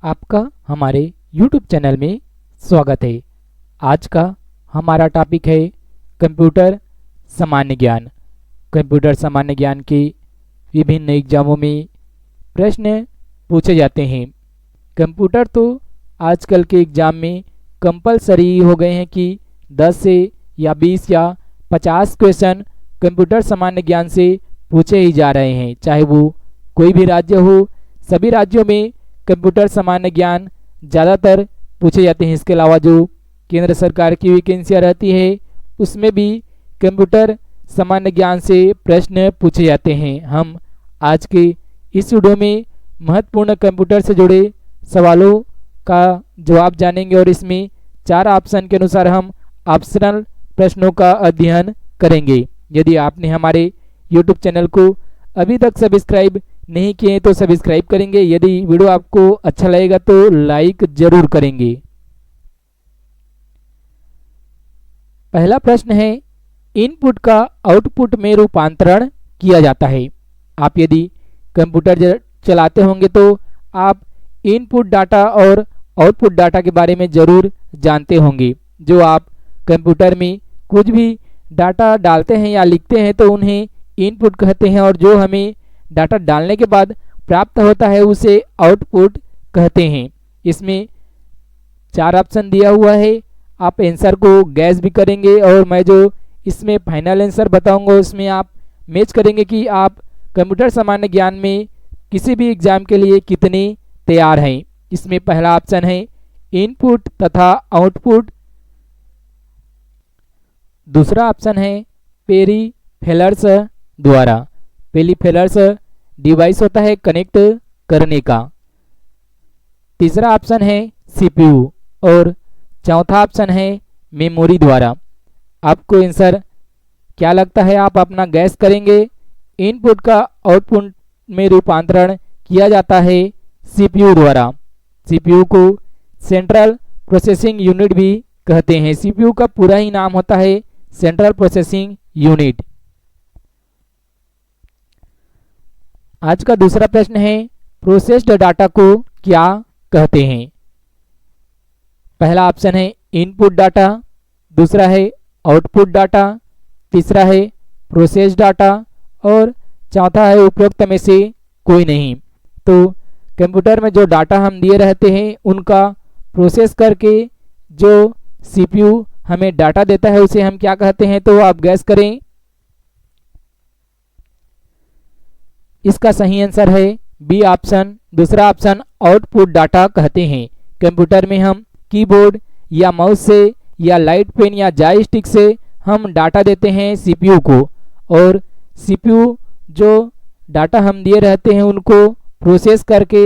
आपका हमारे YouTube channel में स्वागत है। आज का हमारा टॉपिक है कंप्यूटर सामान्य ज्ञान। कंप्यूटर सामान्य ज्ञान के विभिन्न एग्जामों में प्रश्न पूछे जाते हैं। कंप्यूटर तो आजकल के एग्ज़ाम में कंपलसरी हो गए हैं कि 10 से या 20 या 50 क्वेश्चन कंप्यूटर सामान्य ज्ञान से पूछे ही जा रहे हैं, चाहे वो कोई भी राज्य हो। सभी राज्यों में कंप्यूटर सामान्य ज्ञान ज़्यादातर पूछे जाते हैं। इसके अलावा जो केंद्र सरकार की वैकेंसियाँ रहती है उसमें भी कंप्यूटर सामान्य ज्ञान से प्रश्न पूछे जाते हैं। हम आज के इस वीडियो में महत्वपूर्ण कंप्यूटर से जुड़े सवालों का जवाब जानेंगे और इसमें 4 ऑप्शन के अनुसार हम ऑप्शनल प्रश्नों का अध्ययन करेंगे। यदि आपने हमारे YouTube चैनल को अभी तक सब्सक्राइब नहीं किए हैं तो सब्सक्राइब करेंगे। यदि वीडियो आपको अच्छा लगेगा तो लाइक जरूर करेंगे। पहला प्रश्न है, इनपुट का आउटपुट में रूपांतरण किया जाता है। आप यदि कंप्यूटर चलाते होंगे तो आप इनपुट डाटा और आउटपुट डाटा के बारे में ज़रूर जानते होंगे। जो आप कंप्यूटर में कुछ भी डाटा डालते हैं या लिखते हैं तो उन्हें इनपुट कहते हैं, और जो हमें डाटा डालने के बाद प्राप्त होता है उसे आउटपुट कहते हैं। इसमें 4 ऑप्शन दिया हुआ है। आप आंसर को गैस भी करेंगे और मैं जो इसमें फाइनल आंसर बताऊंगा उसमें आप मैच करेंगे कि आप कंप्यूटर सामान्य ज्ञान में किसी भी एग्जाम के लिए कितने तैयार हैं। इसमें पहला ऑप्शन है इनपुट तथा आउटपुट। दूसरा ऑप्शन है पेरिफेरल्स द्वारा। पेरिफेरल्स डिवाइस होता है कनेक्ट करने का। तीसरा ऑप्शन है CPU और चौथा ऑप्शन है मेमोरी द्वारा। आपको आंसर क्या लगता है, आप अपना गैस करेंगे। इनपुट का आउटपुट में रूपांतरण किया जाता है CPU द्वारा। CPU को सेंट्रल प्रोसेसिंग यूनिट भी कहते हैं। CPU का पूरा ही नाम होता है सेंट्रल प्रोसेसिंग यूनिट। आज का दूसरा प्रश्न है, प्रोसेस्ड डाटा को क्या कहते हैं। पहला ऑप्शन है इनपुट डाटा, दूसरा है आउटपुट डाटा, तीसरा है प्रोसेस्ड डाटा और चौथा है उपरोक्त में से कोई नहीं। तो कंप्यूटर में जो डाटा हम दिए रहते हैं उनका प्रोसेस करके जो CPU हमें डाटा देता है उसे हम क्या कहते हैं, तो आप गैस करें। इसका सही आंसर है बी ऑप्शन। दूसरा ऑप्शन आउटपुट डाटा कहते हैं। कंप्यूटर में हम कीबोर्ड या माउस से या लाइट पेन या जॉयस्टिक से हम डाटा देते हैं CPU को, और CPU जो डाटा हम दिए रहते हैं उनको प्रोसेस करके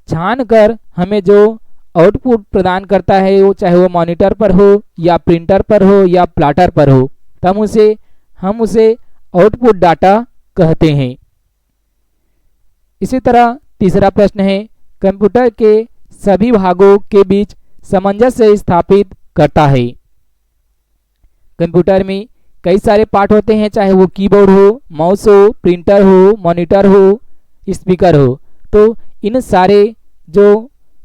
छान कर हमें जो आउटपुट प्रदान करता है, वो चाहे वो मॉनिटर पर हो या प्रिंटर पर हो या प्लॉटर पर हो, तब हम उसे आउटपुट डाटा कहते हैं। इसी तरह तीसरा प्रश्न है, कंप्यूटर के सभी भागों के बीच सामंजस्य स्थापित करता है। कंप्यूटर में कई सारे पार्ट होते हैं, चाहे वो कीबोर्ड हो, माउस हो, प्रिंटर हो, मॉनिटर हो, स्पीकर हो। तो इन सारे जो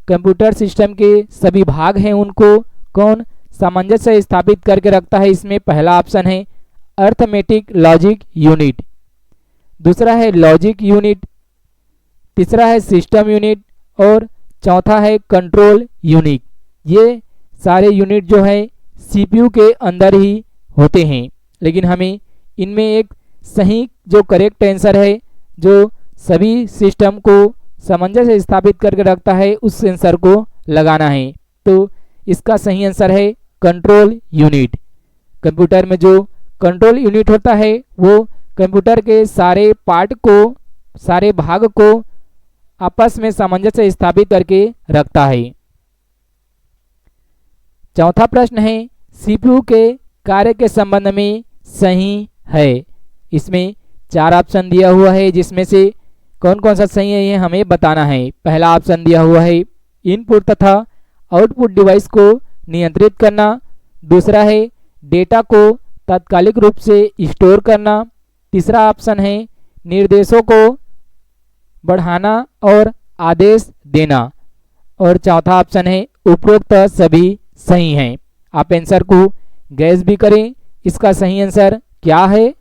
कंप्यूटर सिस्टम के सभी भाग हैं उनको कौन सामंजस्य स्थापित करके रखता है। इसमें पहला ऑप्शन है अर्थमेटिक लॉजिक यूनिट, दूसरा है लॉजिक यूनिट, तीसरा है सिस्टम यूनिट और चौथा है कंट्रोल यूनिट। ये सारे यूनिट जो है CPU के अंदर ही होते हैं, लेकिन हमें इनमें एक सही जो करेक्ट आंसर है जो सभी सिस्टम को सामंजस्य स्थापित करके रखता है उस आंसर को लगाना है। तो इसका सही आंसर है कंट्रोल यूनिट। कंप्यूटर में जो कंट्रोल यूनिट होता है वो कंप्यूटर के सारे पार्ट को, सारे भाग को आपस में सामंजस्य स्थापित करके रखता है। चौथा प्रश्न है, CPU के कार्य के संबंध में सही है। इसमें 4 ऑप्शन दिया हुआ है, जिसमें से कौन कौन सा सही है ये हमें बताना है। पहला ऑप्शन दिया हुआ है इनपुट तथा आउटपुट डिवाइस को नियंत्रित करना, दूसरा है डेटा को तात्कालिक रूप से स्टोर करना, तीसरा ऑप्शन है निर्देशों को बढ़ाना और आदेश देना, और चौथा ऑप्शन है उपरोक्त सभी सही हैं। आप आंसर को गैस भी करें, इसका सही आंसर क्या है।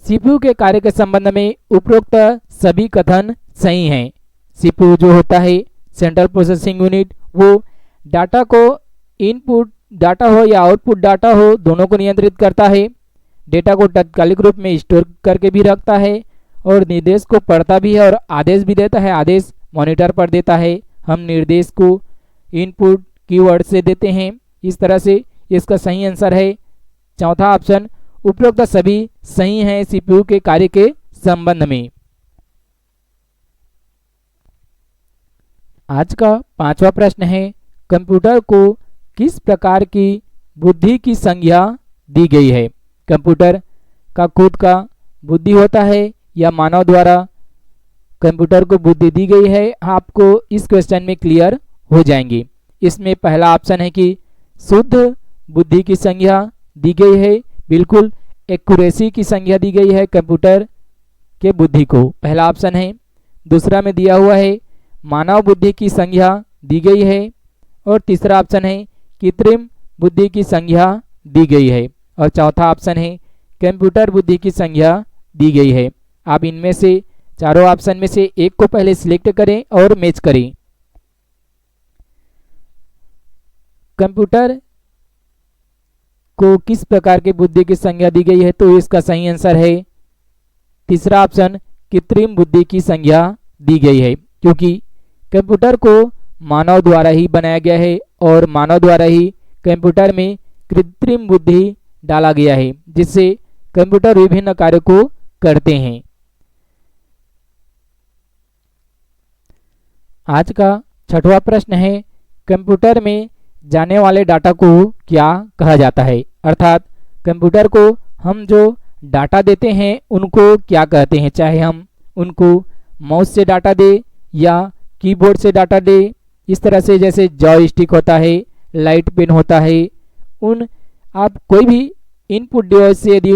सीपीयू के कार्य के संबंध में उपरोक्त सभी कथन सही हैं। सीपीयू जो होता है सेंट्रल प्रोसेसिंग यूनिट, वो डाटा को इनपुट डाटा हो या आउटपुट डाटा हो दोनों को नियंत्रित करता है। डेटा को तात्कालिक रूप में स्टोर करके भी रखता है और निर्देश को पढ़ता भी है और आदेश भी देता है। आदेश मॉनिटर पर देता है, हम निर्देश को इनपुट कीवर्ड से देते हैं। इस तरह से इसका सही आंसर है चौथा ऑप्शन, उपरोक्त सभी सही हैं सीपीयू के कार्य के संबंध में। आज का पांचवा प्रश्न है, कंप्यूटर को किस प्रकार की बुद्धि की संज्ञा दी गई है। कंप्यूटर का खुद का बुद्धि होता है या मानव द्वारा कंप्यूटर को बुद्धि दी गई है, आपको इस क्वेश्चन में क्लियर हो जाएंगी। इसमें पहला ऑप्शन है कि शुद्ध बुद्धि की संज्ञा दी गई है, बिल्कुल एक्यूरेसी की संज्ञा दी गई है कंप्यूटर के बुद्धि को, पहला ऑप्शन है। दूसरा में दिया हुआ है मानव बुद्धि की संज्ञा दी गई है और तीसरा ऑप्शन है कृत्रिम बुद्धि की संज्ञा दी गई है और चौथा ऑप्शन है कंप्यूटर बुद्धि की संज्ञा दी गई है। आप इनमें से चारों ऑप्शन में से एक को पहले सिलेक्ट करें और मैच करें। कंप्यूटर को किस प्रकार की बुद्धि की संज्ञा दी गई है, तो इसका सही आंसर है तीसरा ऑप्शन, कृत्रिम बुद्धि की संज्ञा दी गई है, क्योंकि कंप्यूटर को मानव द्वारा ही बनाया गया है और मानव द्वारा ही कंप्यूटर में कृत्रिम बुद्धि डाला गया है, जिससे कंप्यूटर विभिन्न कार्यों को करते हैं। आज का छठवां प्रश्न है, कंप्यूटर में जाने वाले डाटा को क्या कहा जाता है, अर्थात कंप्यूटर को हम जो डाटा देते हैं उनको क्या कहते हैं, चाहे हम उनको माउस से डाटा दे या कीबोर्ड से डाटा दे। इस तरह से जैसे जॉयस्टिक होता है, लाइट पेन होता है, उन आप कोई भी इनपुट डिवाइस से यदि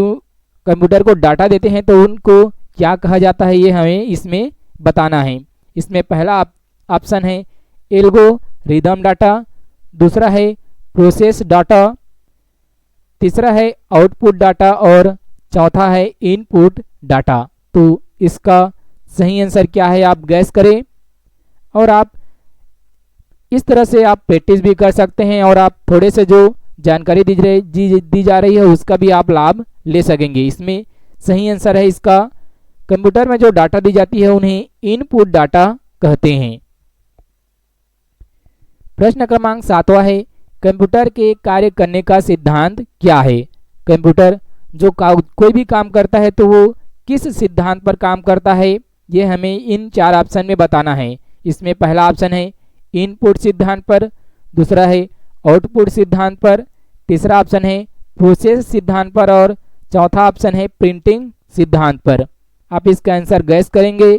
कंप्यूटर को डाटा देते हैं तो उनको क्या कहा जाता है, ये हमें इसमें बताना है। इसमें पहला ऑप्शन है एल्गोरिदम डाटा, दूसरा है प्रोसेस डाटा, तीसरा है आउटपुट डाटा और चौथा है इनपुट डाटा। तो इसका सही आंसर क्या है आप गैस करें और आप इस तरह से आप प्रैक्टिस भी कर सकते हैं और आप थोड़े से जो जानकारी दी जा रही है उसका भी आप लाभ ले सकेंगे। इसमें सही आंसर है इसका, कंप्यूटर में जो डाटा दी जाती है उन्हें इनपुट डाटा कहते हैं। प्रश्न क्रमांक 7वां है, कंप्यूटर के कार्य करने का सिद्धांत क्या है। कंप्यूटर जो कोई भी काम करता है तो वो किस सिद्धांत पर काम करता है, ये हमें इन चार ऑप्शन में बताना है। इसमें पहला ऑप्शन है इनपुट सिद्धांत पर, दूसरा है आउटपुट सिद्धांत पर, तीसरा ऑप्शन है प्रोसेस सिद्धांत पर और चौथा ऑप्शन है प्रिंटिंग सिद्धांत पर। आप इसका आंसर गैस करेंगे।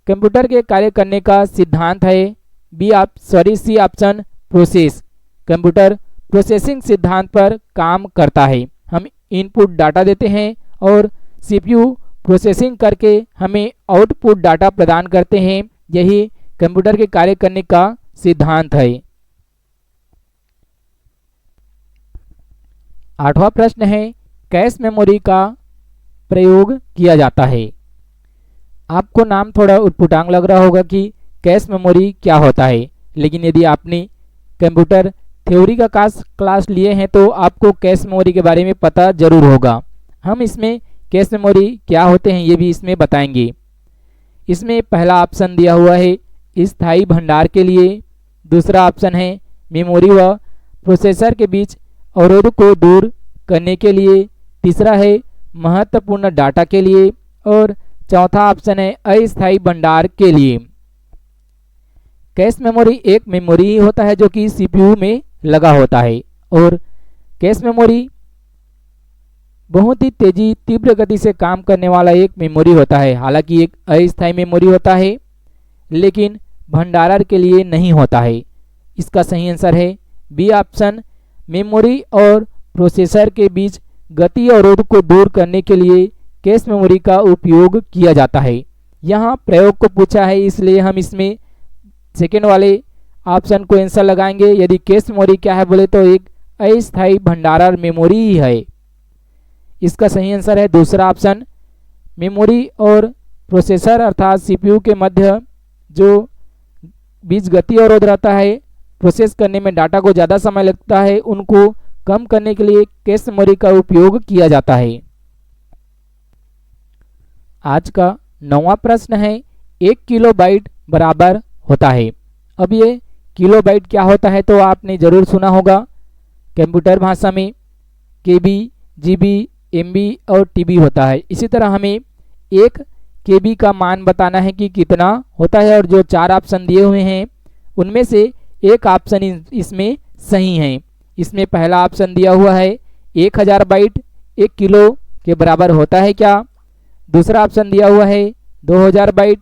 कंप्यूटर के कार्य करने का सिद्धांत है सी ऑप्शन प्रोसेस। कंप्यूटर प्रोसेसिंग सिद्धांत पर काम करता है। हम इनपुट डाटा देते हैं और सीपीयू प्रोसेसिंग करके हमें आउटपुट डाटा प्रदान करते हैं, यही कंप्यूटर के कार्य करने का सिद्धांत है। 8वां प्रश्न है, कैश मेमोरी का प्रयोग किया जाता है। आपको नाम थोड़ा उटपटांग लग रहा होगा कि कैश मेमोरी क्या होता है, लेकिन यदि आपने कंप्यूटर थ्योरी का क्लास लिए हैं तो आपको कैश मेमोरी के बारे में पता जरूर होगा। हम इसमें कैश मेमोरी क्या होते हैं ये भी इसमें बताएंगे। इसमें पहला ऑप्शन दिया हुआ है स्थायी भंडार के लिए, दूसरा ऑप्शन है मेमोरी व प्रोसेसर के बीच अवरोध को दूर करने के लिए, तीसरा है महत्वपूर्ण डाटा के लिए और चौथा ऑप्शन है अस्थायी भंडार के लिए। कैश मेमोरी एक मेमोरी ही होता है जो कि सीपीयू में लगा होता है और कैश मेमोरी बहुत ही तेजी तीव्र गति से काम करने वाला एक मेमोरी होता है। हालांकि एक अस्थायी मेमोरी होता है लेकिन भंडारण के लिए नहीं होता है। इसका सही आंसर है बी ऑप्शन, मेमोरी और प्रोसेसर के बीच गति अवरोध को दूर करने के लिए कैश मेमोरी का उपयोग किया जाता है। यहाँ प्रयोग को पूछा है, इसलिए हम इसमें सेकेंड वाले ऑप्शन को आंसर लगाएंगे। यदि कैश मेमोरी क्या है बोले तो एक अस्थायी भंडारण मेमोरी ही है। इसका सही आंसर है दूसरा ऑप्शन। मेमोरी और प्रोसेसर अर्थात सीपीयू के मध्य जो बीच गति अवरोध रहता है, प्रोसेस करने में डाटा को ज़्यादा समय लगता है, उनको कम करने के लिए कैश मेमोरी का उपयोग किया जाता है। आज का 9वां प्रश्न है 1 किलोबाइट बराबर होता है। अब ये किलोबाइट क्या होता है तो आपने ज़रूर सुना होगा। कंप्यूटर भाषा में केबी, जीबी, एमबी और टीबी होता है। इसी तरह हमें 1 केबी का मान बताना है कि कितना होता है, और जो 4 ऑप्शन दिए हुए हैं उनमें से एक ऑप्शन इसमें सही है। इसमें पहला ऑप्शन दिया हुआ है 1000 बाइट 1 किलो के बराबर होता है क्या। दूसरा ऑप्शन दिया हुआ है 2000 बाइट,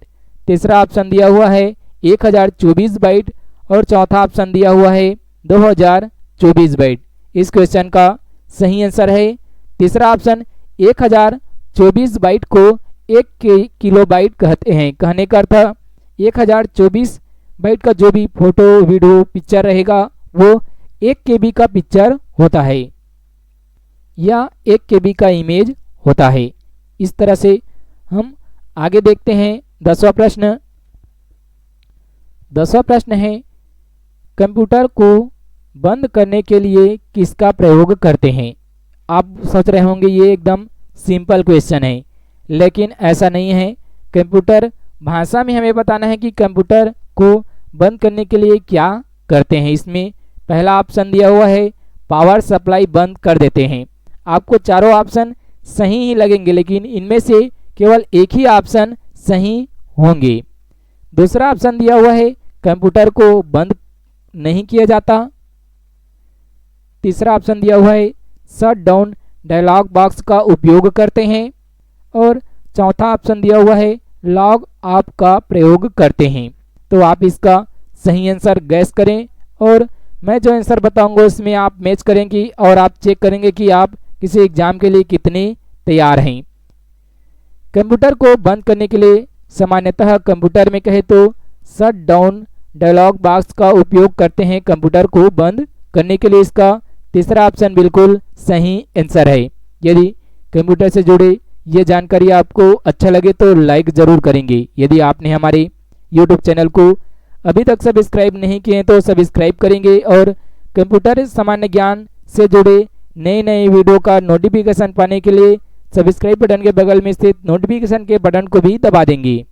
तीसरा ऑप्शन दिया हुआ है 1024 बाइट और चौथा ऑप्शन दिया हुआ है 2024 बाइट। इस क्वेश्चन का सही आंसर है तीसरा ऑप्शन। 1024 बाइट को 1 किलोबाइट कहते हैं। कहने का अर्थ 1024 बाइट का जो भी फोटो, वीडियो, पिक्चर रहेगा वो 1 केबी का पिक्चर होता है या 1 केबी का इमेज होता है। इस तरह से हम आगे देखते हैं 10वां प्रश्न। 10वां प्रश्न है कंप्यूटर को बंद करने के लिए किसका प्रयोग करते हैं। आप सोच रहे होंगे ये एकदम सिंपल क्वेश्चन है, लेकिन ऐसा नहीं है। कंप्यूटर भाषा में हमें बताना है कि कंप्यूटर को बंद करने के लिए क्या करते हैं। इसमें पहला ऑप्शन दिया हुआ है पावर सप्लाई बंद कर देते हैं। आपको चारों ऑप्शन सही ही लगेंगे, लेकिन इनमें से केवल एक ही ऑप्शन सही होंगे। दूसरा ऑप्शन दिया हुआ है कंप्यूटर को बंद नहीं किया जाता। तीसरा ऑप्शन दिया हुआ है शट डाउन डायलॉग बॉक्स का उपयोग करते हैं। और चौथा ऑप्शन दिया हुआ है लॉग ऑफ का प्रयोग करते हैं। तो आप इसका सही आंसर गैस करें, और मैं जो आंसर बताऊंगा उसमें आप मैच करेंगे और आप चेक करेंगे कि आप किसी एग्जाम के लिए कितने तैयार हैं। कंप्यूटर को बंद करने के लिए सामान्यतः कंप्यूटर में कहे तो शट डाउन डायलॉग बॉक्स का उपयोग करते हैं कंप्यूटर को बंद करने के लिए। इसका तीसरा ऑप्शन बिल्कुल सही आंसर है। यदि कंप्यूटर से जुड़े ये जानकारी आपको अच्छा लगे तो लाइक ज़रूर करेंगे। यदि आपने हमारे YouTube चैनल को अभी तक सब्सक्राइब नहीं किए हैं तो सब्सक्राइब करेंगे, और कंप्यूटर सामान्य ज्ञान से जुड़े नए नए वीडियो का नोटिफिकेशन पाने के लिए सब्सक्राइब बटन के बगल में स्थित नोटिफिकेशन के बटन को भी दबा देंगे।